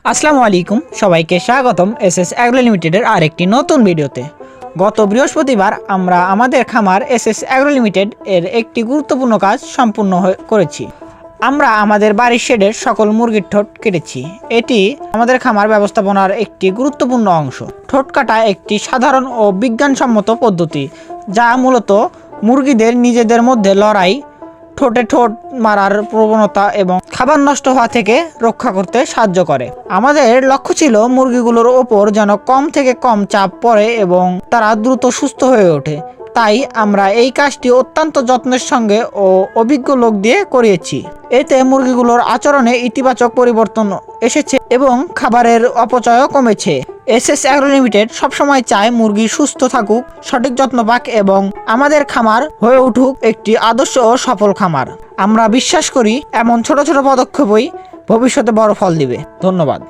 আসসালামু আলাইকুম, সবাইকে স্বাগতম এসএস অ্যাগ্রো লিমিটেডের আরেকটি নতুন ভিডিওতে। গত বৃহস্পতিবার আমরা আমাদের খামার এসএস অ্যাগ্রো লিমিটেড এর একটি গুরুত্বপূর্ণ কাজ সম্পূর্ণ করেছি। আমরা আমাদের বাড়ির শেডের সকল মুরগির ঠোঁট কেটেছি। এটি আমাদের খামার ব্যবস্থাপনার একটি গুরুত্বপূর্ণ অংশ। ঠোঁট কাটা একটি সাধারণ ও বিজ্ঞানসম্মত পদ্ধতি, যা মূলত মুরগিদের নিজেদের মধ্যে লড়াই, ঠোঁটে ঠোঁট মারার প্রবণতা এবং খাবার নষ্ট হওয়া থেকে রক্ষা করতে সাহায্য করে। আমাদের লক্ষ্য ছিল মুরগিগুলোর ওপর যেন কম থেকে কম চাপ পড়ে এবং তারা দ্রুত সুস্থ হয়ে ওঠে। তাই আমরা এই কাজটি অত্যন্ত যত্নের সঙ্গে ও অভিজ্ঞ লোক দিয়ে করিয়েছি। এতে মুরগিগুলোর আচরণে ইতিবাচক পরিবর্তন এসেছে এবং খাবারের অপচয়ও কমেছে। এসএস অ্যাগ্রো লিমিটেড সবসময় চায় মুরগি সুস্থ থাকুক, সঠিক যত্ন পাক এবং আমাদের খামার হয়ে উঠুক একটি আদর্শ ও সফল খামার। আমরা বিশ্বাস করি এমন ছোট ছোট পদক্ষেপই ভবিষ্যতে বড় ফল দিবে। ধন্যবাদ।